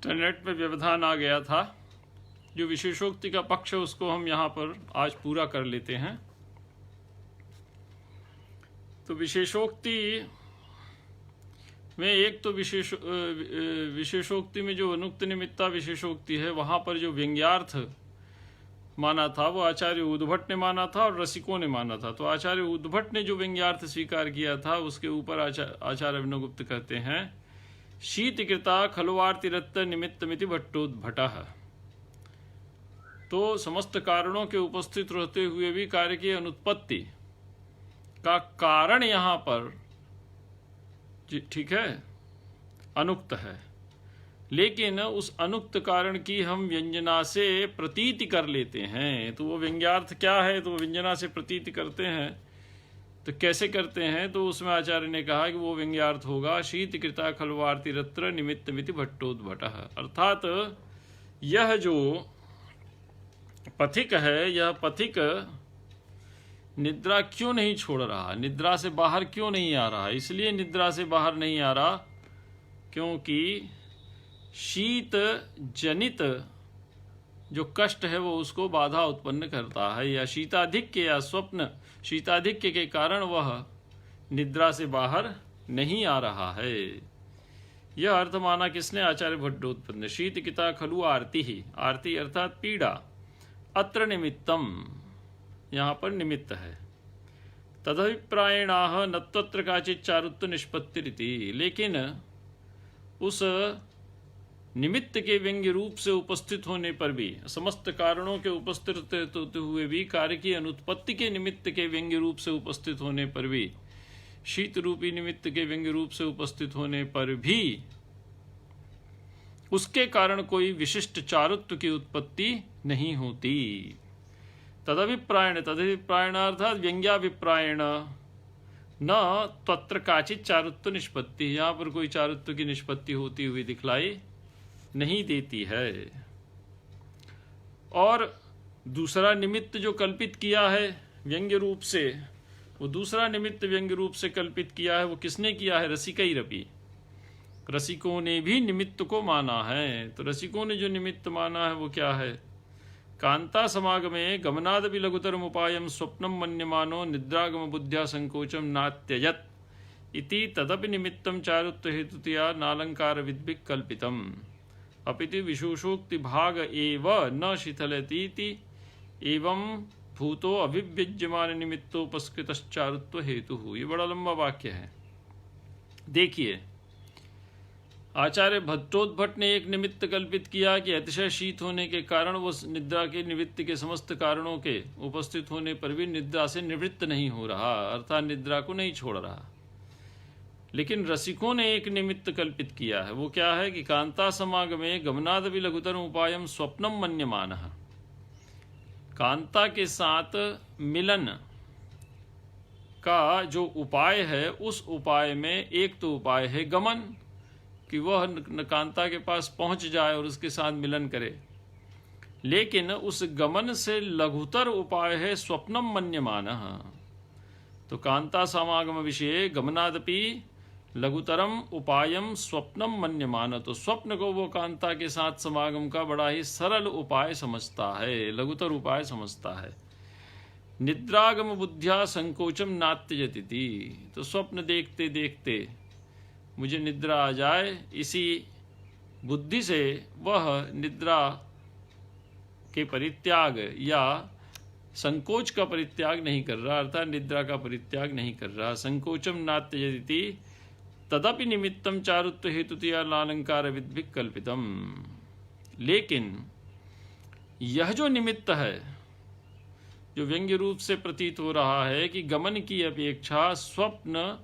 Internet पे व्यवधान आ गया था। जो विशेषोक्ति का पक्ष है उसको हम यहाँ पर आज पूरा कर लेते हैं। तो विशेषोक्ति में एक तो विशेषोक्ति में जो अनुक्त निमित्ता विशेषोक्ति है, वहाँ पर जो व्यंग्यार्थ माना था वो आचार्य उद्भट ने माना था और रसिकों ने माना था। तो आचार्य उद्भट ने जो व्यंग्यार्थ स्वीकार किया था उसके ऊपर आचार्य अभिनवगुप्त कहते हैं, शीतकृता खलवार्तिरत्त निमित्तमिति भट्टोद्भटः। तो समस्त कारणों के उपस्थित रहते हुए भी कार्य की अनुत्पत्ति का कारण यहाँ पर ठीक है अनुक्त है, लेकिन उस अनुक्त कारण की हम व्यंजना से प्रतीति कर लेते हैं। तो वो व्यंग्यार्थ क्या है, तो व्यंजना से प्रतीति करते हैं। तो कैसे करते हैं, तो उसमें आचार्य ने कहा कि वो व्यंग्यार्थ होगा शीतकृता खलवार्तिरत्र निमित्तमिति भट्टोद्भटः। अर्थात यह जो पथिक है, यह पथिक निद्रा क्यों नहीं छोड़ रहा, निद्रा से बाहर क्यों नहीं आ रहा। इसलिए निद्रा से बाहर नहीं आ रहा क्योंकि शीत जनित जो कष्ट है वो उसको बाधा उत्पन्न करता है, या शीताधिक्य या स्वप्न शीताधिक्य के कारण वह निद्रा से बाहर नहीं आ रहा है। यह अर्थ माना किसने, आचार्य भट्टोत्पन्न। शीतकिता खलु आरती ही, आरती अर्थात पीड़ा, अत्र निमित्तम यहाँ पर निमित्त है। तदभिप्रायणाह न तत्र काचित् चारुत्व निष्पत्तिरिति। लेकिन उस निमित्त के व्यंग्य रूप से उपस्थित होने पर भी, समस्त कारणों के उपस्थित होते हुए भी, कार्य की अनुत्पत्ति के निमित्त के व्यंग्य रूप से उपस्थित होने पर भी, शीत रूपी निमित्त के व्यंग्य रूप से उपस्थित होने पर भी उसके कारण कोई विशिष्ट चारुत्व की उत्पत्ति नहीं होती। तदभिप्रायण अर्थात व्यंग्याभिप्रायण न तत्र काचित् चारुत्व निष्पत्ति। यहाँ पर कोई चारुत्व की निष्पत्ति होती हुई दिखलाई नहीं देती है। और दूसरा निमित्त जो कल्पित किया है व्यंग्य रूप से, वो दूसरा निमित्त व्यंग्य रूप से कल्पित किया है, वो किसने किया है, रसिकैरपि। रसिकों ने भी निमित्त को माना है। तो रसिकों ने जो निमित्त माना है वो क्या है, कांता समागमे गमनादपि लघुतरम उपायम स्वप्नम मन्यमानो निद्रागम बुद्ध्या संकोचम नात्यजत इति तदपि निमित्तम चारुत्व हेतुतया नालंकार विद्भिः कल्पितम अपितु विशेषोक्ति भाग एव न शिथिलतीति एवं भूतो अभिव्यज्यमान निमित्तोपस्कृतश्चारुत्व हेतु। ये बड़ा लंबा वाक्य है। देखिए, आचार्य भट्टोद्भट ने एक निमित्त कल्पित किया कि अतिशय शीत होने के कारण वो निद्रा के निमित्त के समस्त कारणों के उपस्थित होने पर भी निद्रा से निवृत्त नहीं हो रहा, अर्थात निद्रा को नहीं छोड़ रहा। लेकिन रसिकों ने एक निमित्त कल्पित किया है, वो क्या है कि कांता समागमे गमनादपि लघुतरम उपायम स्वप्नम मन्यमानः। कांता के साथ मिलन का जो उपाय है, उस उपाय में एक तो उपाय है गमन, कि वह कांता के पास पहुंच जाए और उसके साथ मिलन करे। लेकिन उस गमन से लघुतर उपाय है स्वप्नम मन्यमानः। तो कांता समागम विषय गमनादपि लघुतरम उपायम स्वप्नम मन्यमान। तो स्वप्न को वो कांता के साथ समागम का बड़ा ही सरल उपाय समझता है, लघुतर उपाय समझता है। निद्रागम बुद्ध्या संकोचम नात्यजति। तो स्वप्न देखते देखते मुझे निद्रा आ जाए, इसी बुद्धि से वह निद्रा के परित्याग या संकोच का परित्याग नहीं कर रहा, अर्थात निद्रा का परित्याग नहीं कर रहा। संकोचम नात्यजति तदपि निमित्तम चारुत्व हेतुतया नालंकार विद्भिः कल्पितम। लेकिन यह जो निमित्त है, जो व्यंग्य रूप से प्रतीत हो रहा है कि गमन की अपेक्षा स्वप्न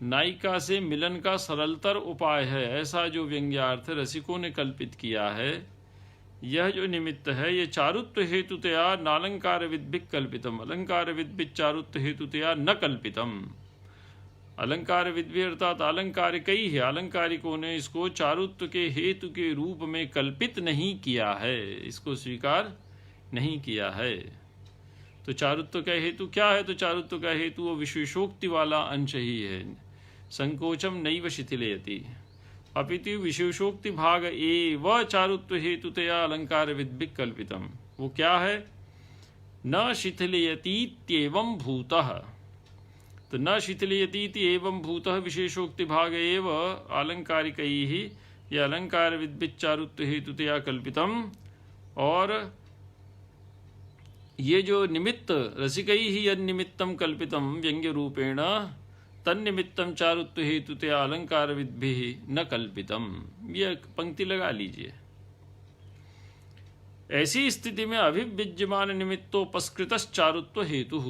नायिका से मिलन का सरलतर उपाय है, ऐसा जो व्यंग्यार्थ रसिकों ने कल्पित किया है, यह जो निमित्त है ये चारुत्व हेतुतया नालंकार विद्भिः कल्पितम। अलंकार विद्भिः चारुत्व हेतुतया न कल्पितम। अलंकार विद्भिः अर्थात अलंकारिकई है, अलंकारिकों ने इसको चारुत्व के हेतु के रूप में कल्पित नहीं किया है, इसको स्वीकार नहीं किया है। तो चारुत्व का हेतु क्या है, तो चारुत्व का हेतु वो विशेषोक्ति वाला अंश ही है। संकोचम नैव शिथिलयति। अपितु विशेषोक्ति भाग एव चारुत्व हेतुतया अलंकार विद्भिः कल्पितम। वो क्या है? न शिथिलयतीत्येवं भूतः। तो न शिथिलयतीति एवं भूतः विशेषोक्ति भाग एव आलंकारिकैः या अलंकार विद्भिः चारुत्व हेतुतया कल्पितम। और ये जो निमित्त रसिकैः यद निमित्तम कल्पितम व्यंग्य रूपेण तन्निमित्तम चारुत्व हेतुतया अलंकार विद्भिः न कल्पितम। ये पंक्ति लगा लीजिए। ऐसी स्थिति में अभिव्यज्यमान निमित्तोपस्कृतश्च चारुत्व हेतु।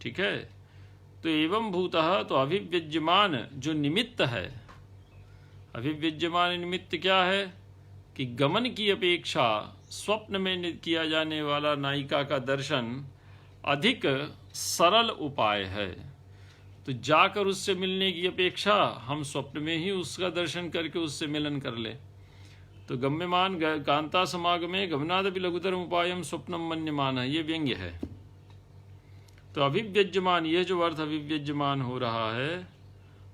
ठीक है, तो एवं भूतः, तो अभिव्यज्यमान जो निमित्त है, अभिव्यज्यमान निमित्त क्या है कि गमन की अपेक्षा स्वप्न में किया जाने वाला नायिका का दर्शन अधिक सरल उपाय है। तो जाकर उससे मिलने की अपेक्षा हम स्वप्न में ही उसका दर्शन करके उससे मिलन कर ले। तो गम्यमान कांता समागमे गमनादपि लघुतरम उपायम स्वप्नम मन्यमान है, ये व्यंग्य है। तो अभिव्यज्यमान, यह जो अर्थ अभिव्यज्यमान हो रहा है,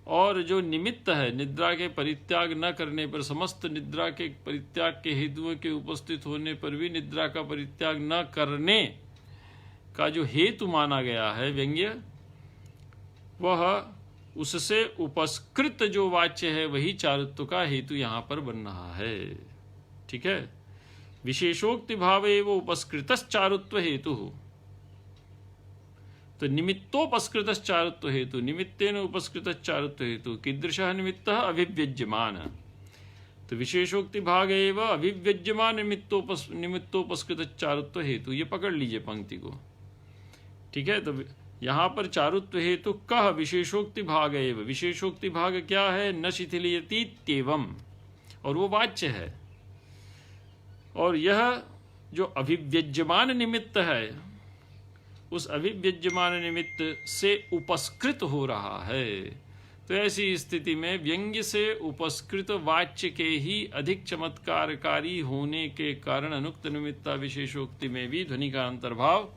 और जो निमित्त है निद्रा के परित्याग न करने पर, समस्त निद्रा के परित्याग के हेतुओं के उपस्थित होने पर भी निद्रा का परित्याग न करने का जो हेतु माना गया है व्यंग्य, वह उससे उपस्कृत जो वाच्य है वही चारुत्व का हेतु यहाँ पर बन रहा है। ठीक है, विशेषोक्ति भाव एवं उपस्कृतश्च चारुत्व हेतु। तो निमित्तोपस्कृतश्च चारुत्व हेतु, निमित्तेन उपस्कृतश्च चारुत्व हेतु। कीदृशः निमित्तः? अभिव्यज्यमान। तो विशेषोक्ति भाग एवं अभिव्यज्यमान निमित्तोपस्कृतश्च चारुत्व हेतु। ये पकड़ लीजिए पंक्ति को। ठीक है, तो यहाँ पर चारुत्व हेतु कह विशेषोक्ति भाग एवं। विशेषोक्ति भाग क्या है? न शिथिलयतीत्येवं, और वो वाच्य है। और यह जो अभिव्यज्यमान निमित्त है, उस अभिव्यज्यमान निमित्त से उपस्कृत हो रहा है। तो ऐसी स्थिति में व्यंग्य से उपस्कृत वाच्य के ही अधिक चमत्कारकारी होने के कारण अनुक्त निमित्ता विशेषोक्ति में भी ध्वनि का अंतर्भाव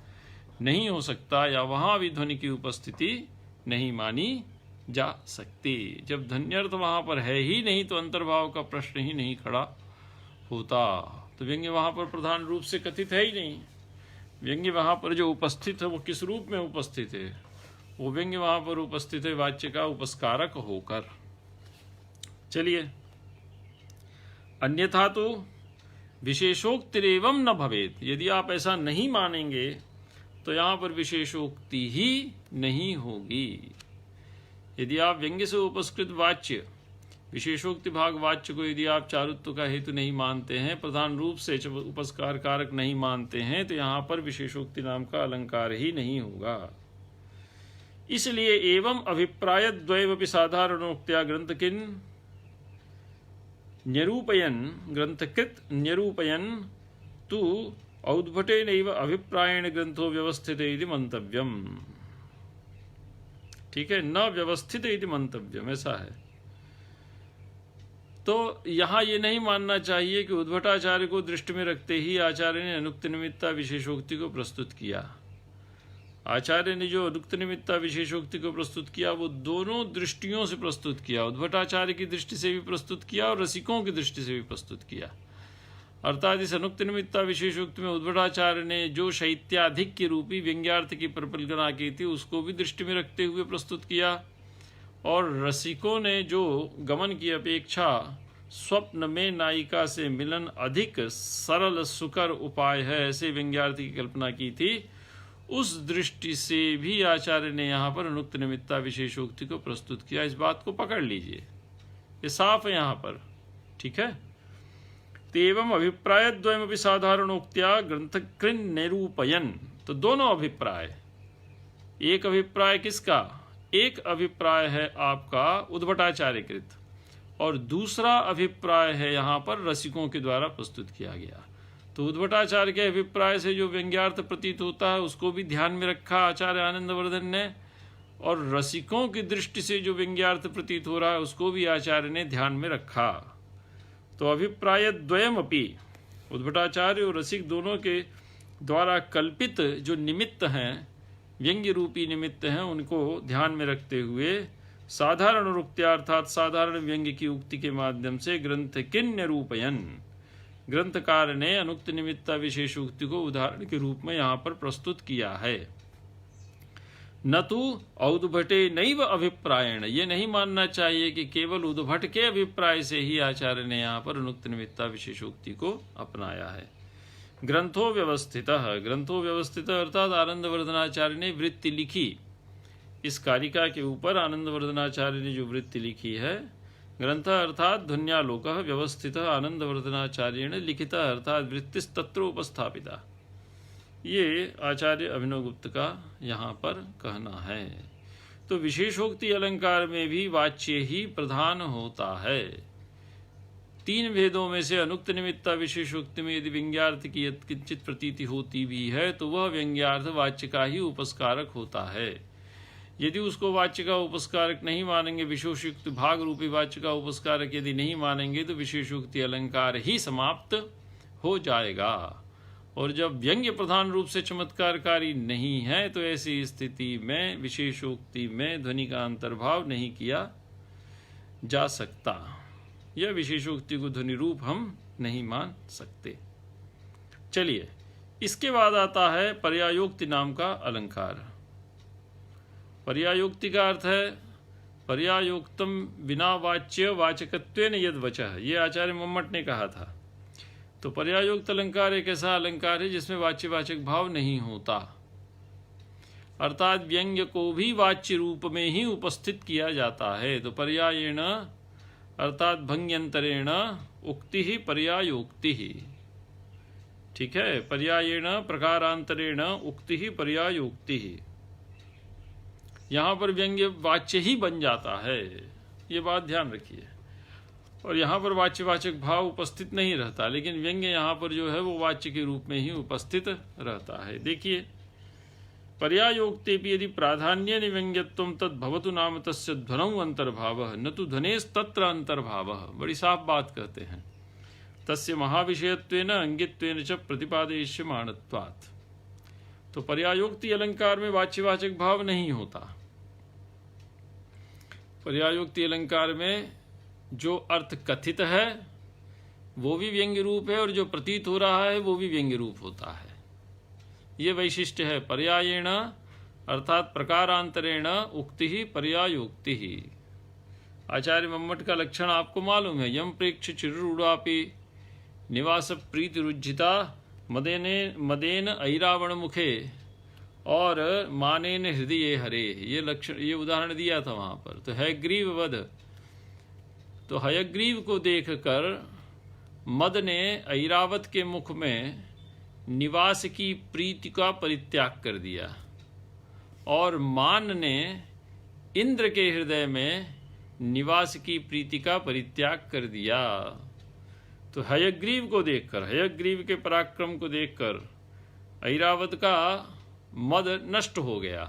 नहीं हो सकता, या वहां भी ध्वनि की उपस्थिति नहीं मानी जा सकती। जब ध्वन्यर्थ वहां पर है ही नहीं तो अंतर्भाव का प्रश्न ही नहीं खड़ा होता। तो व्यंग्य वहां पर प्रधान रूप से कथित है ही नहीं। व्यंग्य वहां पर जो उपस्थित है वो किस रूप में उपस्थित है? वो व्यंग्य वहां पर उपस्थित है वाच्य का उपस्कारक होकर। चलिए, अन्यथा तो विशेषोक्तिरेवं न भवेत्। यदि आप ऐसा नहीं मानेंगे तो यहाँ पर विशेषोक्ति ही नहीं होगी। यदि आप व्यंग्य से उपस्कृत वाच्य विशेषोक्ति भाग वाच्य को यदि आप चारुत्व का हेतु नहीं मानते हैं, प्रधान रूप से उपस्कार कारक नहीं मानते हैं, तो यहाँ पर विशेषोक्ति नाम का अलंकार ही नहीं होगा। इसलिए एवं अभिप्राय द्वयमपि साधारणोक्त्या ग्रंथकिन न्यरूपयन ग्रंथकृत न्यरूपयन तु औद्भटेनैव अभिप्रायेण ग्रंथो व्यवस्थित इति मंतव्यम। ठीक है, न व्यवस्थित इति मंतव्यम, ऐसा है। तो यहाँ ये नहीं मानना चाहिए कि उद्भटाचार्य को दृष्टि में रखते ही आचार्य ने अनुक्त निमित्ता विशेषोक्ति को प्रस्तुत किया। आचार्य ने जो अनुक्त निमित्ता विशेषोक्ति को प्रस्तुत किया वो दोनों दृष्टियों से प्रस्तुत किया। उद्भटाचार्य की दृष्टि से भी प्रस्तुत किया और रसिकों की दृष्टि से भी प्रस्तुत किया। अर्थात इस अनुक्त निमित्ता विशेषोक्ति में उद्भटाचार्य ने जो शैत्याधिक की रूपी व्यंग्यार्थ की परिकल्पना की थी उसको भी दृष्टि में रखते हुए प्रस्तुत किया, और रसिकों ने जो गमन की अपेक्षा स्वप्न में नायिका से मिलन अधिक सरल सुकर उपाय है ऐसे व्यंग्यार्थ की कल्पना की थी, उस दृष्टि से भी आचार्य ने यहाँ पर अनुक्त निमित्ता विशेषोक्ति को प्रस्तुत किया। इस बात को पकड़ लीजिए, ये साफ है यहाँ पर। ठीक है, तेवम अभिप्राय द्वयमपि साधारणोक्त्या ग्रंथकृन् निरूपयन्। तो दोनों अभिप्राय, एक अभिप्राय किसका? एक अभिप्राय है आपका उद्भटाचार्यकृत, और दूसरा अभिप्राय है यहाँ पर रसिकों के द्वारा प्रस्तुत किया गया। तो उद्भटाचार्य के अभिप्राय से जो व्यंग्यार्थ प्रतीत होता है उसको भी ध्यान में रखा आचार्य आनंदवर्धन ने, और रसिकों की दृष्टि से जो व्यंग्यार्थ प्रतीत हो रहा है उसको भी आचार्य ने ध्यान में रखा। तो अभिप्राय द्वयमपि, उद्भटाचार्य और रसिक दोनों के द्वारा कल्पित जो निमित्त हैं, व्यंग्य रूपी निमित्त हैं, उनको ध्यान में रखते हुए साधारण रुक्त्या अर्थात साधारण व्यंग्य की उक्ति के माध्यम से ग्रंथ किन निरूपयन, ग्रंथकार ने अनुक्त निमित्ता विशेष उक्ति को उदाहरण के रूप में यहाँ पर प्रस्तुत किया है। न तो औदुभटे नैव अभिप्रायण, ये नहीं मानना चाहिए कि केवल उद्भट के अभिप्राय से ही आचार्य ने यहाँ पर अनुक्त निमित्ता विशेषोक्ति को अपनाया है। ग्रंथो व्यवस्थित अर्थात आनंदवर्धनाचार्य ने वृत्ति लिखी, इस कारिका के ऊपर आनंदवर्धनाचार्य ने जो वृत्ति लिखी है, ग्रंथ अर्थात ध्वन्यालोकः व्यवस्थित आनंदवर्धनाचार्येण लिखिता अर्थात वृत्तिस्तत्र उपस्थापिता, ये आचार्य अभिनवगुप्त का यहाँ पर कहना है। तो विशेषोक्ति अलंकार में भी वाच्य ही प्रधान होता है। तीन भेदों में से अनुक्त निमित्ता विशेषोक्ति में यदि व्यंग्यार्थ की किंचित प्रतीति होती भी है तो वह व्यंग्यार्थ वाच्य का ही उपस्कारक होता है। यदि उसको वाच्य का उपस्कारक नहीं मानेंगे, विशेषोक्ति भाग रूपी वाच्य का उपस्कारक यदि नहीं मानेंगे तो विशेषोक्ति अलंकार ही समाप्त हो जाएगा। और जब व्यंग्य प्रधान रूप से चमत्कारकारी नहीं है तो ऐसी स्थिति में विशेषोक्ति में ध्वनि का अंतर्भाव नहीं किया जा सकता, यह विशेषोक्ति को ध्वनि रूप हम नहीं मान सकते। चलिए, इसके बाद आता है पर्यायोक्ति नाम का अलंकार। पर्यायोक्ति का अर्थ है पर्यायोक्तम बिना वाच्य वाचकत्वेन यद वचः, ये आचार्य मम्मट ने कहा था। तो पर्यायोक्त अलंकार एक ऐसा अलंकार है जिसमें वाच्यवाचक भाव नहीं होता, अर्थात व्यंग्य को भी वाच्य रूप में ही उपस्थित किया जाता है। तो पर्यायेण अर्थात भंग्यंतरेण उक्ति ही पर्यायोक्ति ही, ठीक है, पर्यायेण प्रकारांतरेण उक्ति ही पर्यायोक्ति ही, यहाँ पर व्यंग्य वाच्य ही बन जाता है, ये बात ध्यान रखिए। और यहाँ पर वाच्यवाचक भाव उपस्थित नहीं रहता, लेकिन व्यंग्य यहाँ पर जो है वो वाच्य के रूप में ही उपस्थित रहता है। देखिए, पर्यायोक्तेपि यदि प्राधान्येन व्यंग्यत्वं तद्भवतु नाम तस्य ध्वनौ अंतर्भावः न तु ध्वनेस्तत्र अंतर्भावः, बड़ी साफ बात कहते हैं। तस्य महाविषयत्वेन अंगित्वेन च प्रतिपादयिष्यमाणत्वात्। तो पर्यायोक्ति अलंकार में वाच्यवाचक भाव नहीं होता। पर्यायोक्ति अलंकार में जो अर्थ कथित है वो भी व्यंग्य रूप है और जो प्रतीत हो रहा है वो भी व्यंग्य रूप होता है। ये वैशिष्ट्य है पर्यायेण अर्थात प्रकारांतरेण उक्ति ही पर्यायोक्ति ही। आचार्य मम्मट का लक्षण आपको मालूम है, यम प्रेक्ष चिरुडापि निवास प्रीति रुज्जिता मदेन ऐरावण मुखे और मानेन हृदय हरे, ये लक्षण, ये उदाहरण दिया था वहां पर। तो हयग्रीव वध, तो हयग्रीव को देखकर मद ने ऐरावत के मुख में निवास की प्रीति का परित्याग कर दिया और मान ने इंद्र के हृदय में निवास की प्रीति का परित्याग कर दिया। तो हयग्रीव को देखकर, हयग्रीव के पराक्रम को देखकर ऐरावत का मद नष्ट हो गया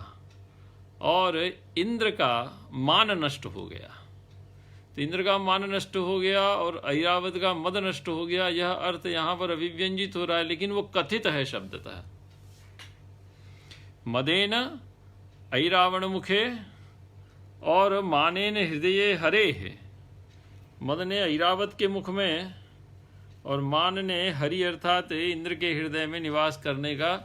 और इंद्र का मान नष्ट हो गया। तो इंद्र का मान नष्ट हो गया और ऐरावत का मद नष्ट हो गया, यह अर्थ यहाँ पर अभिव्यंजित हो रहा है, लेकिन वो कथित है शब्दतः। मदेन ऐरावण मुखे और मानेन हृदय हरे है, मद ने ऐरावत के मुख में और मान ने हरि अर्थात इंद्र के हृदय में निवास करने का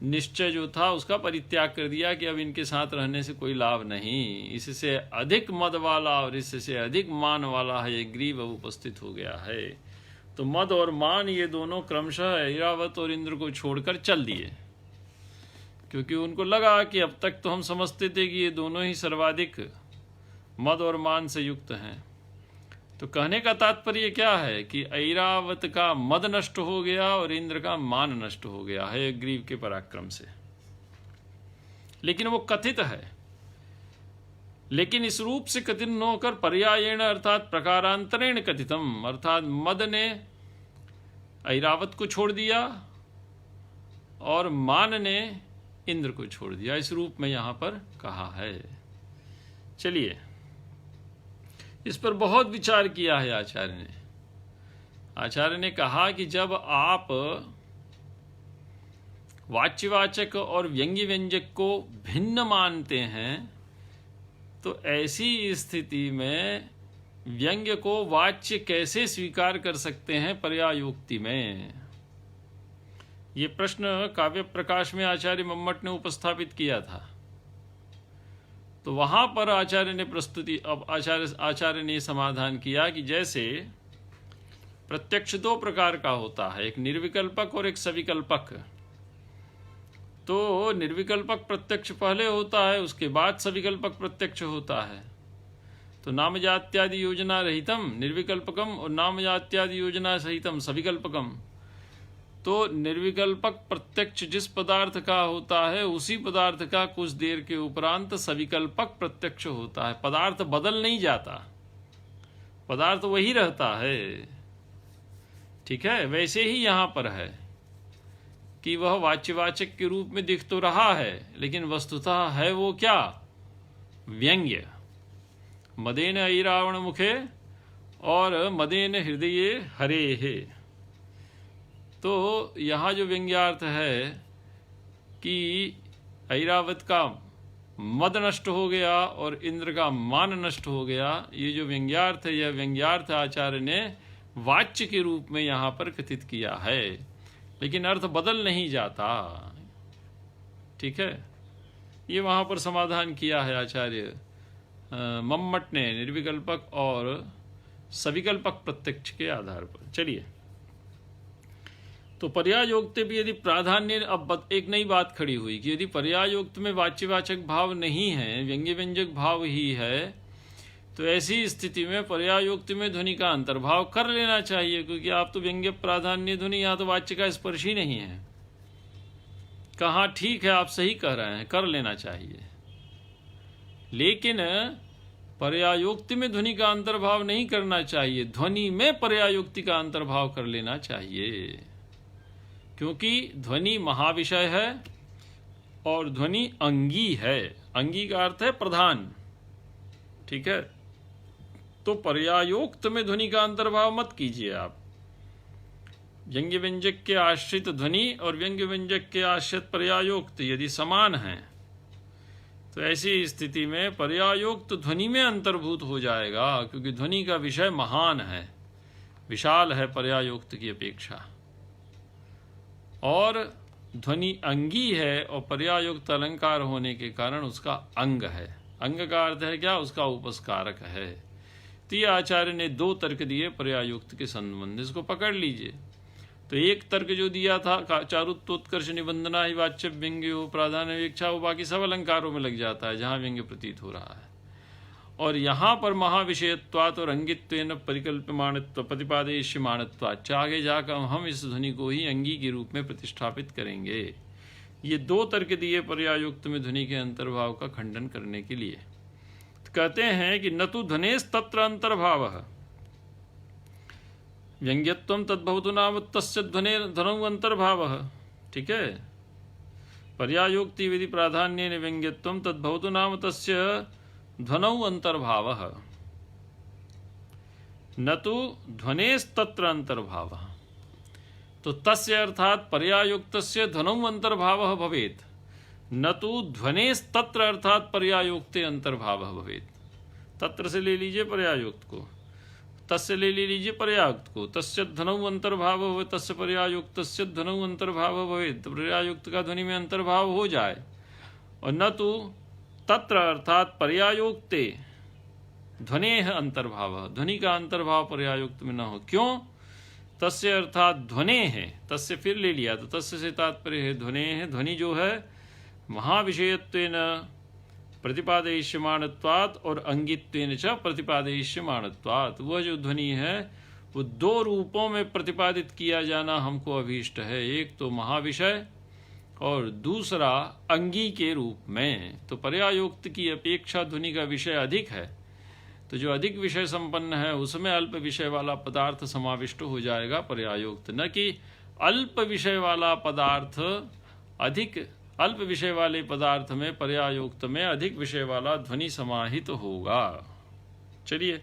निश्चय जो था उसका परित्याग कर दिया कि अब इनके साथ रहने से कोई लाभ नहीं। इससे अधिक मद वाला और इससे अधिक मान वाला हयग्रीव उपस्थित हो गया है। तो मद और मान ये दोनों क्रमशः ऐरावत और इंद्र को छोड़कर चल दिए, क्योंकि उनको लगा कि अब तक तो हम समझते थे कि ये दोनों ही सर्वाधिक मद और मान से युक्त हैं। तो कहने का तात्पर्य क्या है कि ऐरावत का मद नष्ट हो गया और इंद्र का मान नष्ट हो गया है हयग्रीव के पराक्रम से, लेकिन वो कथित है। लेकिन इस रूप से कथित न होकर पर्यायेण अर्थात प्रकारांतरेण कथितम, अर्थात मद ने ऐरावत को छोड़ दिया और मान ने इंद्र को छोड़ दिया, इस रूप में यहां पर कहा है। चलिए, इस पर बहुत विचार किया है आचार्य ने। आचार्य ने कहा कि जब आप वाच्यवाचक और व्यंग्य व्यंजक को भिन्न मानते हैं तो ऐसी स्थिति में व्यंग्य को वाच्य कैसे स्वीकार कर सकते हैं पर्यायोक्ति में? ये प्रश्न काव्य प्रकाश में आचार्य मम्मट ने उपस्थापित किया था। तो वहां पर आचार्य ने समाधान किया कि जैसे प्रत्यक्ष दो प्रकार का होता है, एक निर्विकल्पक और एक सविकल्पक। तो निर्विकल्पक प्रत्यक्ष पहले होता है, उसके बाद सविकल्पक प्रत्यक्ष होता है। तो नामजात्यादि योजना रहितम निर्विकल्पकम और नामजात्यादि योजना सहितम सविकल्पकम। तो निर्विकल्पक प्रत्यक्ष जिस पदार्थ का होता है उसी पदार्थ का कुछ देर के उपरांत सविकल्पक प्रत्यक्ष होता है। पदार्थ बदल नहीं जाता, पदार्थ वही रहता है। ठीक है, वैसे ही यहां पर है कि वह वाच्यवाचक के रूप में दिख तो रहा है, लेकिन वस्तुतः है वो क्या? व्यंग्य। मदेन ऐरावण मुखे और मदेन हृदये हरे है। तो यहाँ जो व्यंग्यार्थ है कि ऐरावत का मद नष्ट हो गया और इंद्र का मान नष्ट हो गया, ये जो व्यंग्यार्थ है, यह व्यंग्यार्थ आचार्य ने वाच्य के रूप में यहाँ पर कथित किया है, लेकिन अर्थ बदल नहीं जाता। ठीक है, ये वहाँ पर समाधान किया है आचार्य मम्मट ने निर्विकल्पक और सविकल्पक प्रत्यक्ष के आधार पर। चलिए, तो पर्यायोक्त भी यदि प्राधान्य, अब एक नई बात खड़ी हुई कि यदि पर्यायोक्त में वाच्यवाचक भाव नहीं है, व्यंग्य व्यंजक भाव ही है, तो ऐसी स्थिति में पर्यायोक्त में ध्वनि का अंतर्भाव कर लेना चाहिए, क्योंकि आप तो व्यंग्य प्राधान्य ध्वनि, यहाँ तो वाच्य का स्पर्श ही नहीं है। कहाँ ठीक है, आप सही कह रहे हैं, कर लेना चाहिए। लेकिन पर्यायोक्ति में ध्वनि का अंतर्भाव नहीं करना चाहिए, ध्वनि में पर्यायोक्ति का अंतर्भाव कर लेना चाहिए, क्योंकि ध्वनि महाविषय है और ध्वनि अंगी है। अंगी का अर्थ है प्रधान। ठीक है, तो पर्यायोक्त में ध्वनि का अंतर्भाव मत कीजिए आप। व्यंग्य व्यंजक के आश्रित ध्वनि और व्यंग्य व्यंजक के आश्रित पर्यायोक्त यदि समान हैं, तो ऐसी स्थिति में पर्यायोक्त ध्वनि में अंतर्भूत हो जाएगा, क्योंकि ध्वनि का विषय महान है, विशाल है पर्यायोक्त की अपेक्षा। और ध्वनि अंगी है और पर्यायोक्त अलंकार होने के कारण उसका अंग है। अंग का अर्थ है क्या? उसका उपस्कारक है। तो ये आचार्य ने दो तर्क दिए पर्यायोक्त के संबंध, इसको पकड़ लीजिए। तो एक तर्क जो दिया था चारुत्वोत्कर्ष निबंधना ही वाच्य व्यंग्य हो प्राधान्य वेक्षा, वो बाकी सब अलंकारों में लग जाता है जहाँ व्यंग्य प्रतीत हो रहा है। और यहाँ पर महाविषयत्वात् और अंगित्वेन परिकल्प्यमाणत्व प्रतिपादयिष्यमाणत्वाच्च, आगे जाकर हम इस ध्वनि को ही अंगी के रूप में प्रतिष्ठापित करेंगे। ये दो तर्क दिए पर्यायोक्त में ध्वनि के अंतर्भाव का खंडन करने के लिए। तो कहते हैं कि न तो ध्वनेस् तत्र अंतर्भावः व्यंग्यत्वं तद्भवतु नाम तस्य ध्वनौ अंतर्भावः। ठीक है, पर्यायोक्ति विधि प्राधान्येन व्यंग्यत्वं तद्भवतु नाम तस्य ध्वनौ अंतर्भावः न तो ध्वनेस्तत्र अंतर्भावः। तो तस्य अर्थात पर्यायोक्तस्य ध्वनौ अंतर्भावः भवेत्, न तो ध्वनेस्तत्र अर्थात पर्यायोक्ते अंतर्भावः भवेत्। तत्र से ले लीजिए पर्यायोक्त को, तस्य ले लीजिए पर्यायोक्त को, तस्य ध्वनौ अंतर्भावः भवेत्, तस्य पर्यायोक्तस्य ध्वनौ अंतर्भावः भवेत्। पर्यायोक्त का ध्वनि में अंतर्भाव हो जाए। और न तो तत्र अर्थात पर्यायोक्ते ध्वनेः अंतर्भावः, ध्वनि का अंतर्भाव पर्यायोक्त में न हो। क्यों? तस्य अर्थात ध्वने है, तस्य फिर ले लिया तो तस्य से तात्पर्य है ध्वने है। ध्वनि जो है महाविषयत्वेन प्रतिपादयिष्यमाणत्वात् और अंगित्वेन च प्रतिपादयिष्यमाणत्वात्, वह जो ध्वनि है वो दो रूपों में प्रतिपादित किया जाना हमको अभीष्ट है, एक तो महाविषय और दूसरा अंगी के रूप में। तो पर्यायोक्त की अपेक्षा ध्वनि का विषय अधिक है, तो जो अधिक विषय संपन्न है उसमें अल्प विषय वाला पदार्थ समाविष्ट हो जाएगा पर्यायोक्त, न कि अल्प विषय वाला पदार्थ अधिक, अल्प विषय वाले पदार्थ में पर्यायोक्त में अधिक विषय वाला ध्वनि समाहित होगा। चलिए,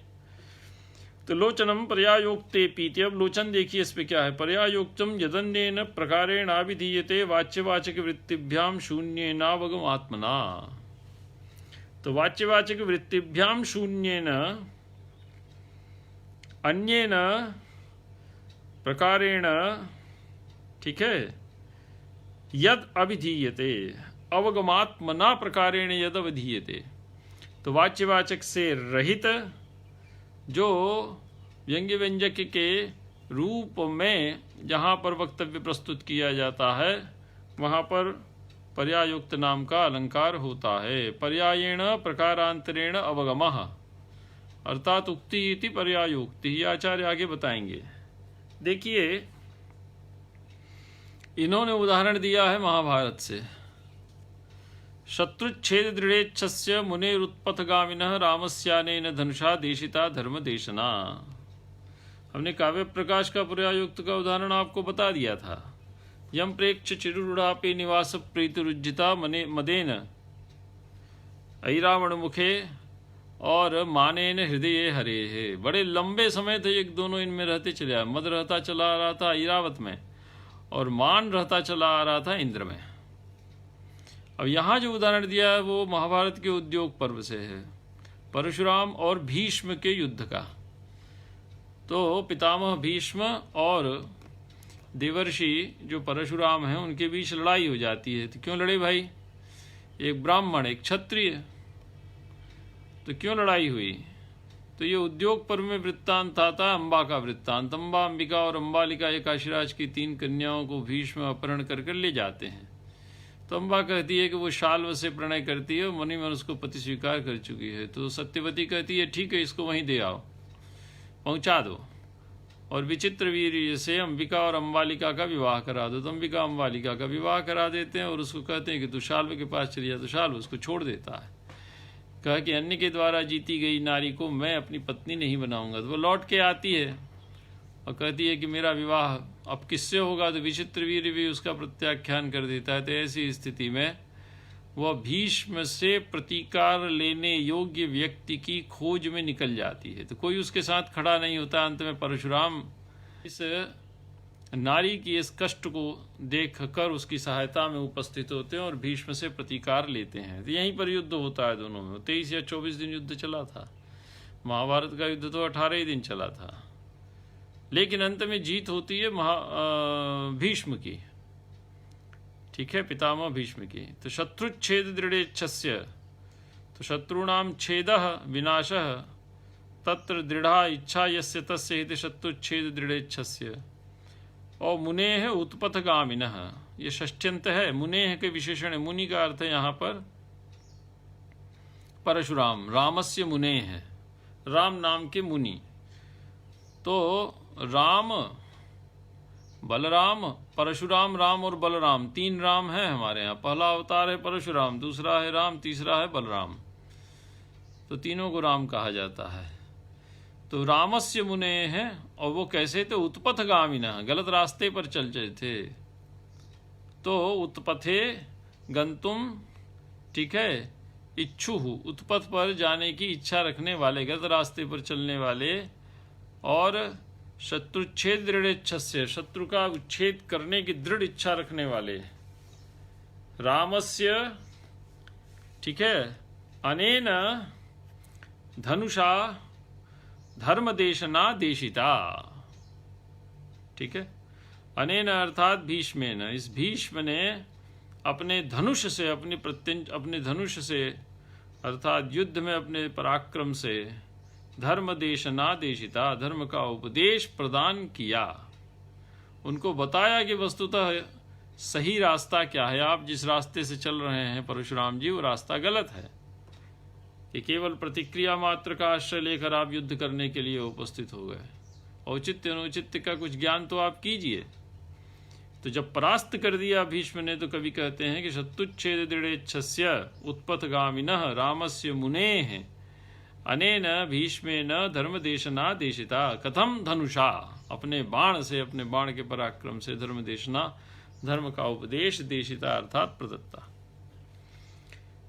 तो लोचनम पर्यायोक्ते पीति। अब लोचन देखिए इस पे क्या है। पर्यायोक्तम यदन्येन प्रकारेण आविधीयते वाच्यवाचक वृत्तिभ्याम शून्येनावगमात्मना। तो वाच्यवाचक वृत्तिभ्याम शून्येन अन्येन प्रकारेण, ठीक है, यद अभिधीयते, अवगमात्मना प्रकारेण यद अभिधीयते। तो वाच्यवाचक से रहित जो व्यंग्य व्यंजक के रूप में जहाँ पर वक्तव्य प्रस्तुत किया जाता है वहाँ पर पर्यायोक्त नाम का अलंकार होता है। पर्यायेण प्रकारांतरेण अवगमः, अर्थात उक्ति इति पर्यायोक्ति, आचार्य आगे बताएंगे। देखिए इन्होंने उदाहरण दिया है महाभारत से। शत्रुच्छेद दृढ़ेच्छस्य मुनेरुत्पथगामिनः रामस्यानेन धनुषा देशिता धर्मदेशना। हमने काव्य प्रकाश का पर्यायोक्त का उदाहरण आपको बता दिया था। यम प्रेक्ष चिरुरूढ़ापे निवास प्रीतिरुज्जिता मदेन ऐरावण मुखे और मानेन हृदय हरे है। बड़े लंबे समय तक एक दोनों इनमें रहते चले आए। मद रहता चला आ रहा था ऐरावत में और मान रहता चला आ रहा था इंद्र में। अब यहाँ जो उदाहरण दिया है वो महाभारत के उद्योग पर्व से है, परशुराम और भीष्म के युद्ध का। तो पितामह भीष्म और देवर्षि जो परशुराम हैं उनके बीच लड़ाई हो जाती है। तो क्यों लड़े भाई? एक ब्राह्मण एक क्षत्रिय, तो क्यों लड़ाई हुई? तो ये उद्योग पर्व में वृत्तांत आता अम्बा का वृत्तांत। अम्बा, अंबिका और अम्बालिका एकाशिराज की 3 कन्याओं को भीष्म अपहरण कर ले जाते हैं। तो अम्बा कहती है कि वो शाल्व से प्रणय करती है, मुनि मन उसको पति स्वीकार कर चुकी है। तो सत्यवती कहती है ठीक है, इसको वहीं दे आओ, पहुंचा दो, और विचित्र वीर्य से अंबिका और अम्बालिका का विवाह करा दो। तो अंबिका अम्बालिका का विवाह करा देते हैं और उसको कहते हैं कि तू शाल्व के पास चली जा। तो शाल्व उसको छोड़ देता है, कहा कि अन्य के द्वारा जीती गई नारी को मैं अपनी पत्नी नहीं बनाऊंगा। तो वो लौट के आती है और कहती है कि मेरा विवाह अब किससे होगा? तो विचित्र वीर्य भी उसका प्रत्याख्यान कर देता है। तो ऐसी स्थिति में वह भीष्म से प्रतिकार लेने योग्य व्यक्ति की खोज में निकल जाती है। तो कोई उसके साथ खड़ा नहीं होता। अंत में परशुराम इस नारी की इस कष्ट को देख कर उसकी सहायता में उपस्थित होते हैं और भीष्म से प्रतिकार लेते हैं। तो यहीं पर युद्ध होता है दोनों में। 23 या 24 दिन युद्ध चला था। महाभारत का युद्ध तो 18 ही दिन चला था, लेकिन अंत में जीत होती है भीष्म की, ठीक है, पितामह भीष्म की। तो शत्रुच्छेद दृढ़ेच्छस्य, तो शत्रुणाम छेदः विनाशः तत्र दृढ़ा इच्छा यस्य तस्य हिते शत्रुच्छेद दृढ़ेच्छस्य। और मुनेह उत्पथगामिनः, ये षष्ठ्यंत है। मुनेह के विशेषण है। मुनि का अर्थ है यहाँ पर परशुराम, रामस्य मुनेह है, राम नाम के मुनि। तो राम, बलराम, परशुराम, राम और बलराम, 3 राम हैं हमारे यहाँ। पहला अवतार है परशुराम, दूसरा है राम, तीसरा है बलराम। तो तीनों को राम कहा जाता है। तो रामस्य मुने हैं, और वो कैसे थे? उत्पथगामिनः, गलत रास्ते पर चल चले थे। तो उत्पथे गंतुम, ठीक है, इच्छुः, उत्पथ पर जाने की इच्छा रखने वाले, गलत रास्ते पर चलने वाले। और शत्रुच्छेद दृढ़ेच्छस्य, शत्रु का उच्छेद करने की दृढ़ इच्छा रखने वाले। रामस्य, ठीक है, अनेन धनुषा धर्मदेशना देशिता, ठीक है। अनेन अर्थात भीष्मेन, इस भीष्म ने अपने धनुष से, अपने धनुष से अर्थात युद्ध में अपने पराक्रम से धर्मदेशना देशिता, धर्म का उपदेश प्रदान किया। उनको बताया कि वस्तुतः सही रास्ता क्या है। आप जिस रास्ते से चल रहे हैं परशुराम जी, वो रास्ता गलत है। कि केवल प्रतिक्रिया मात्र का आश्रय लेकर आप युद्ध करने के लिए उपस्थित हो गए। औचित्य अनुचित्य का कुछ ज्ञान तो आप कीजिए। तो जब परास्त कर दिया भीष्म ने, तो कवि कहते हैं कि शत्रुच्छेद दृढ़ेच्छस्य उत्पथगामिनः रामस्य मुनेः अनेन भीष्मेन धर्मदेशना देशिता। कथम धनुषा, अपने बाण से, अपने बाण के पराक्रम से धर्मदेशना, धर्म का उपदेश, देशिता अर्थात प्रदत्ता।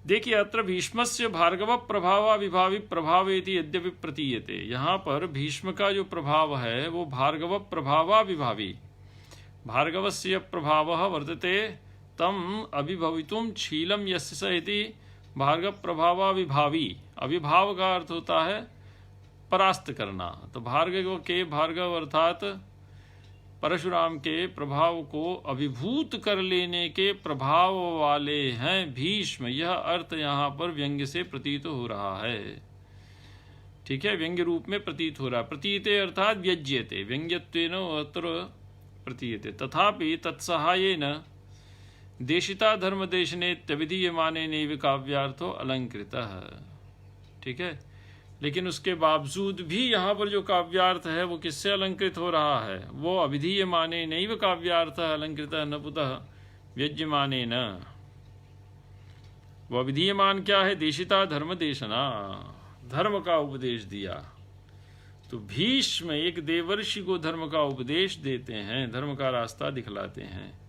देखिए अत्र भीष्मस्य भार्गव प्रभावा विभावी प्रभावेति यद्यपि प्रतीयते। यहाँ पर भीष्म का जो प्रभाव है वो भार्गव प्रभावा विभावी, भार्गवस्य प्रभावः वर्तते तम अभिभवितुम शीलम यस्य स इति भार्गव प्रभावाविभावी, अविभाव का अर्थ होता है परास्त करना। तो भार्गव अर्थात परशुराम के प्रभाव को अभिभूत कर लेने के प्रभाव वाले हैं भीष्म, यह अर्थ यहाँ पर व्यंग्य से प्रतीत हो रहा है। ठीक है, व्यंग्य रूप में प्रतीत हो रहा है। प्रतीयते अर्थात व्यज्यते, व्यंग्यत्वेन अत्र प्रतीयते। तथापि तत्सहायेन देशिता धर्मदेशनेत्यभिधीयमाने नैव काव्यार्थो अलंकृतः। ठीक है, लेकिन उसके बावजूद भी यहाँ पर जो काव्यार्थ है वो किससे अलंकृत हो रहा है? वो अभिधीयमाने नैव काव्यार्थः अलंकृतः न पुतः व्यज्यमाने न। वो अभिधीयमान क्या है? देशिता धर्मदेशना, धर्म का उपदेश दिया। तो भीष्म एक देवर्षि को धर्म का उपदेश देते हैं, धर्म का रास्ता दिखलाते हैं।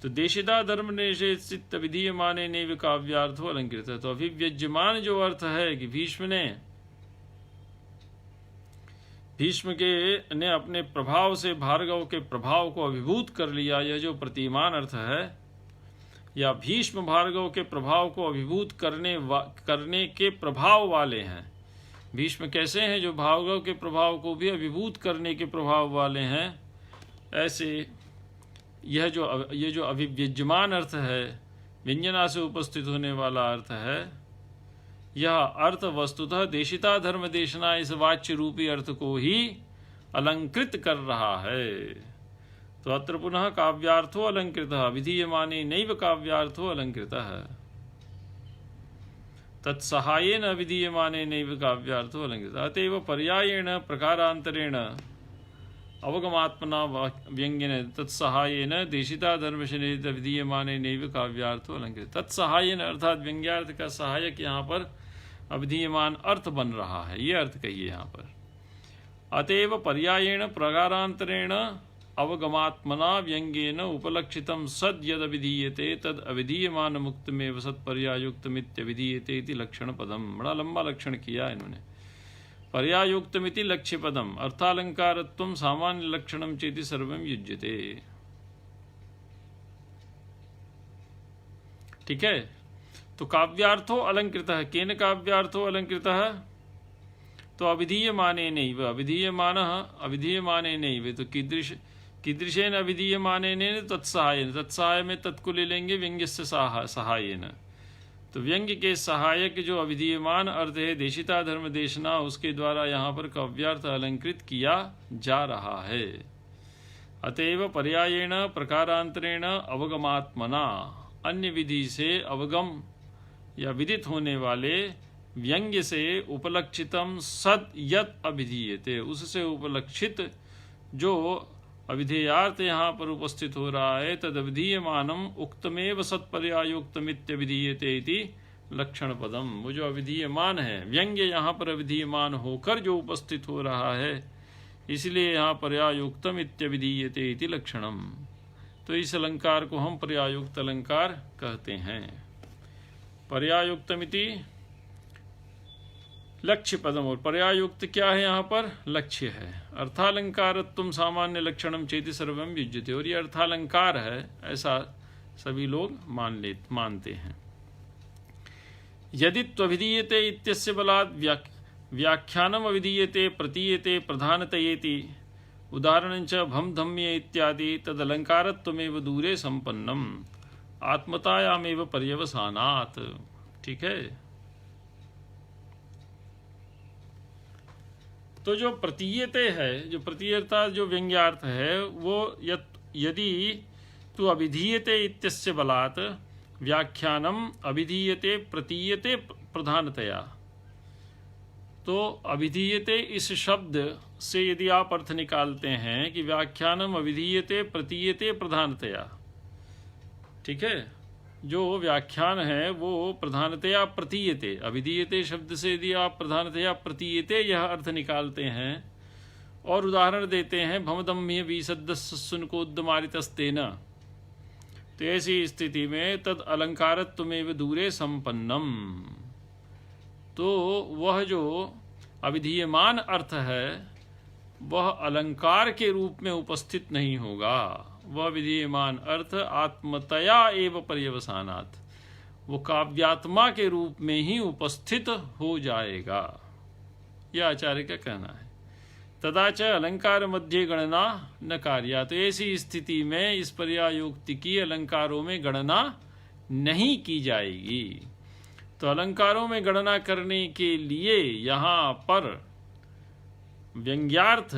तो देशिता धर्म निषेधित विधीयमाने नैव काव्यार्थो अलंकृत। तो अभिव्यज्यमान जो अर्थ है कि भीष्म ने अपने प्रभाव से भार्गव के प्रभाव को अभिभूत कर लिया, यह जो प्रतिमान अर्थ है, या भीष्म भार्गव के प्रभाव को अभिभूत करने के प्रभाव वाले हैं। भीष्म कैसे हैं? जो भार्गव के प्रभाव को भी अभिभूत करने के प्रभाव वाले हैं। ऐसे ये जो अभिव्यज्यमान अर्थ है, व्यंजना से उपस्थित होने वाला अर्थ है, यह अर्थ वस्तुतः देशिता धर्म देशना इस वाच्य रूपी अर्थ को ही अलंकृत कर रहा है। तो अत्र पुनः काव्यार्थो अलंकृतः, विधीयमाने नैव काव्यार्थो अलंकृतः, तत्सहायेन विधीयमाने नैव काव्यार्थो अलंकृतः। अतएव पर्यायेण प्रकारांतरेण अवगमात्मना व्यंग्येन तत्सहायेन देशिता धर्मशनेत विधीयमाने नैव काव्यार्थो अलंकृत। तत्सहायेन अर्थात व्यंग्यार्थ का सहायक यहाँ पर अभिधीयमान अर्थ बन रहा है, ये अर्थ कहिए यहाँ पर। अतएव पर्यायेण प्रकारांतरेण अवगमात्मना व्यंग्येन उपलक्षितं सद् यद् अभिधीयते तद् अभिधीयमान मुक्तमेव सत्पर्यायुक्तमित्यभिधीयते इति लक्षण पदम। बड़ा लंबा लक्षण किया इन्होंने। पर्यायुक्तमिति लक्ष्य पदम अर्थालंकारत्वं सामान्य लक्षणम चेति सर्वं युज्यते। ठीक है, तो काव्यार्थो अलंकृतः, केन काव्यार्थो अलंकृतः? तो अभिधीयमाने नैव, अभिधीयमाने नैव, तो कीदृशेन अभिधीयमानेन तत्सहायेन, तत्सहाय में तत्को ले लेंगे व्यंग्यस्य सहायेन। तो व्यंग्य के सहायक जो अभिधीयमान अर्थ है देशिता धर्म देशना, उसके द्वारा यहाँ पर काव्यार्थ अलंकृत किया जा रहा है। अतएव पर्यायेण प्रकारांतरेण अवगमात्मना, अन्य विधि से अवगम या विदित होने वाले व्यंग्य से उपलक्षितम सद यत् अभिधीयते, उससे उपलक्षित जो अभिधेयार्थ यहाँ पर उपस्थित हो रहा है, तद अभिधीयमानम उक्तमेव सत्पर्यायुक्तमित्यभिधीयते इति लक्षण पदम। वो जो अभिधीयमान है व्यंग्य, यहाँ पर अभिधीयमान होकर जो उपस्थित हो रहा है, इसलिए यहाँ पर्यायुक्तम इत्यभिधीयते इति लक्षणम। तो इस अलंकार को हम पर्यायुक्त अलंकार कहते हैं। पर्यायुक्तमिति लक्ष्य पदम, और पर्यायुक्त क्या है? यहाँ पर लक्ष्य है। अर्थालंकारत्वं सामान्य लक्षणम चेति सर्वम युज्यते, और ये अर्थालंकार है ऐसा सभी लोग मानते हैं। यदि त्वभिधीयते इत्यस्य बलात् व्याख्यानम अभिधीयते प्रतीयते प्रधानतयेति, उदाहरणञ्च भम धम्य इत्यादि तदलंकारत्वमेव दूरे संपन्नम आत्मतायामेव पर्यवसानात्। ठीक है, तो जो प्रतीयते है, जो प्रतीयता जो व्यंग्यार्थ है, वो यदि तु अभिधीयते इत्यस्य बलात् व्याख्यानम अभिधीयते प्रतीयते प्रधानतया, तो अभिधीयते इस शब्द से यदि आप अर्थ निकालते हैं कि व्याख्यानम अभिधीयते प्रतीयते प्रधानतया, ठीक है, जो व्याख्यान है वो प्रधानतया प्रतीयते, अभिधीयते शब्द से यदि आप प्रधानतया प्रतीयते यह अर्थ निकालते हैं और उदाहरण देते हैं भमदम्य विसद्दस्सुनकोद्दमारितस्तेन, तो ऐसी स्थिति में तद अलंकारत्वमेव दूरे संपन्नम, तो वह जो अभिधीयमान अर्थ है वह अलंकार के रूप में उपस्थित नहीं होगा। वह विधीयमान अर्थ आत्मतया एव पर्यवसानात्, वो काव्यात्मा के रूप में ही उपस्थित हो जाएगा, यह आचार्य का कहना है। तथा च अलंकार मध्य गणना न कार्या, तो ऐसी स्थिति में इस पर्यायोक्ति की अलंकारों में गणना नहीं की जाएगी। तो अलंकारों में गणना करने के लिए यहाँ पर व्यंग्यार्थ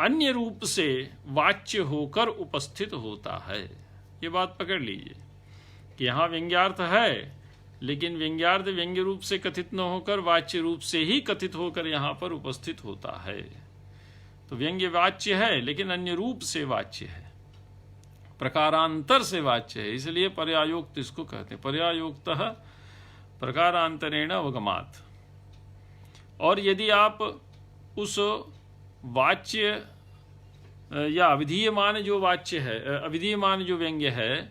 अन्य रूप से वाच्य होकर उपस्थित होता है। ये बात पकड़ लीजिए कि यहाँ व्यंग्यार्थ है, लेकिन व्यंग्यार्थ व्यंग्य रूप से कथित न होकर वाच्य रूप से ही कथित होकर यहाँ पर उपस्थित होता है। तो व्यंग्य वाच्य है लेकिन अन्य रूप से वाच्य है, प्रकारांतर से वाच्य है, इसलिए पर्यायोक्त इसको कहते हैं। पर्यायोक्तः प्रकारांतरेण अवगमात्। और यदि आप उस वाच्य या अविधीयमान जो वाच्य है, अविधीयमान जो व्यंग्य है,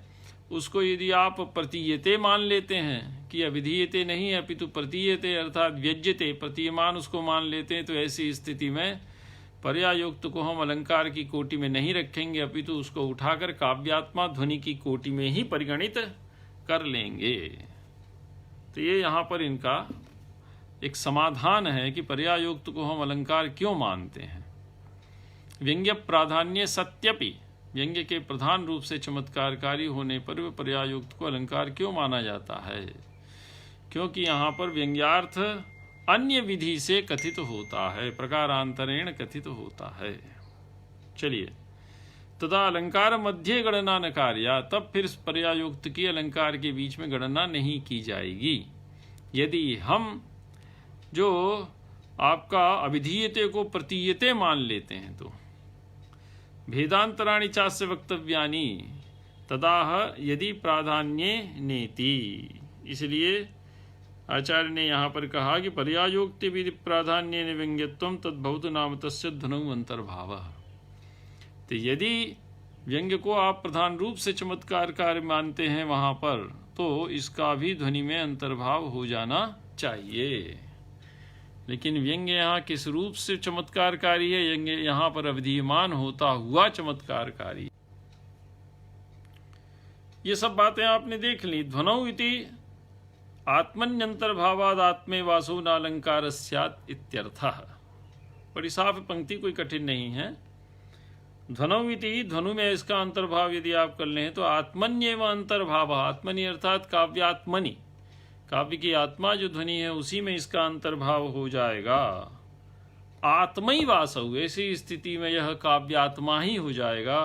उसको यदि आप प्रतीयते मान लेते हैं कि अविधीयते नहीं है अपितु प्रतीयते अर्थात व्यज्यते, प्रतीयमान उसको मान लेते हैं, तो ऐसी स्थिति में पर्यायोक्त को हम अलंकार की कोटि में नहीं रखेंगे, अपितु उसको उठाकर काव्यात्मा ध्वनि की कोटि में ही परिगणित कर लेंगे। तो ये यहाँ पर इनका एक समाधान है कि पर्यायोक्त को हम अलंकार क्यों मानते हैं। व्यंग्य प्राधान्य सत्यपि, व्यंग्य के प्रधान रूप से चमत्कारकारी होने पर भी पर्यायोक्त को अलंकार क्यों माना जाता है, क्योंकि यहाँ पर व्यंग्यार्थ अन्य विधि से कथित होता है, प्रकारांतरेण कथित होता है। चलिए, तथा अलंकार मध्य गणना न कार्या, तब फिर पर्यायोक्त की अलंकार के बीच में गणना नहीं की जाएगी। यदि हम जो आपका अविधीयते को प्रतीयते मान लेते हैं तो भेदांतराणि चास्य वक्तव्यानि तदाह यदि प्राधान्ये नेति, इसलिए आचार्य ने यहाँ पर कहा कि पर्यायोक्ति विधि प्राधान्य व्यंग्यत्वम तद्भवत नाम तस्य ध्वनौ अंतर्भावः। तो यदि व्यंग्य को आप प्रधान रूप से चमत्कार कार्य मानते हैं वहाँ पर, तो इसका भी ध्वनि में अंतर्भाव हो जाना चाहिए। लेकिन व्यंग्य यहाँ किस रूप से चमत्कारकारी है, व्यंग्य यहाँ पर अविधीयमान होता हुआ चमत्कारकारी। ये सब बातें आपने देख ली। ध्वनौ इति आत्मन्यंतर्भावाद आत्मे वासो नालंकार स्यात् इत्यर्थः। बड़ी साफ पंक्ति, कोई कठिन नहीं है। ध्वनौ इति, ध्वनु में इसका अंतर्भाव यदि आप कर लें तो आत्मन्येव अंतर्भाव, आत्मनि अर्थात काव्यात्मनि, काव्य की आत्मा जो ध्वनि है उसी में इसका अंतर्भाव हो जाएगा। आत्मई वासौ, ऐसी स्थिति में यह काव्यात्मा ही हो जाएगा।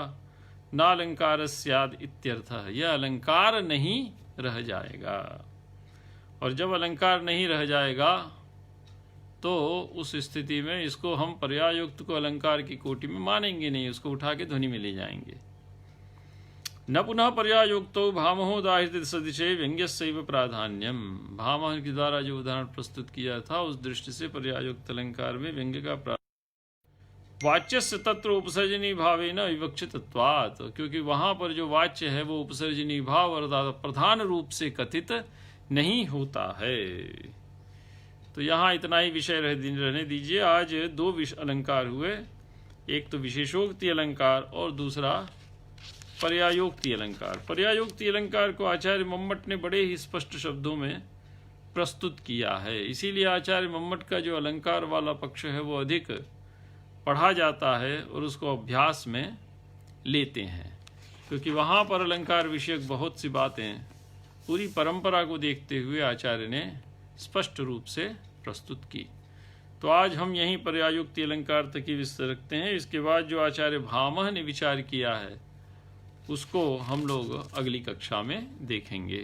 नालंकार स्याद इत्यर्थः, यह अलंकार नहीं रह जाएगा। और जब अलंकार नहीं रह जाएगा तो उस स्थिति में इसको हम पर्यायोक्त को अलंकार की कोटि में मानेंगे नहीं, उसको उठा के ध्वनि में ले जाएंगे। न पुनः पर्यायोक्तो भामहो दाहित सदिशे व्यंग्यस्यैव प्राधान्यम। भामह के द्वारा जो उदाहरण प्रस्तुत किया था उस दृष्टि से पर्यायोक्त अलंकार में व्यंग्य का वाच्यस्य तत्र उपसर्जनी भावेन विवक्षितत्वात्, क्योंकि वहां पर जो वाच्य है वो उपसर्जनी भाव अर्थात प्रधान रूप से कथित नहीं होता है। तो यहाँ इतना ही विषय रहने दीजिए। आज दो अलंकार हुए, एक तो विशेषोक्ति अलंकार और दूसरा पर्यायोक्ति अलंकार। पर्यायोक्ति अलंकार को आचार्य मम्मट ने बड़े ही स्पष्ट शब्दों में प्रस्तुत किया है, इसीलिए आचार्य मम्मट का जो अलंकार वाला पक्ष है वो अधिक पढ़ा जाता है और उसको अभ्यास में लेते हैं, क्योंकि वहाँ पर अलंकार विषयक बहुत सी बातें पूरी परंपरा को देखते हुए आचार्य ने स्पष्ट रूप से प्रस्तुत की। तो आज हम यहीं पर्यायोक्ति अलंकार तक ही विस्तार रखते हैं। इसके बाद जो आचार्य भामह ने विचार किया है उसको हम लोग अगली कक्षा में देखेंगे।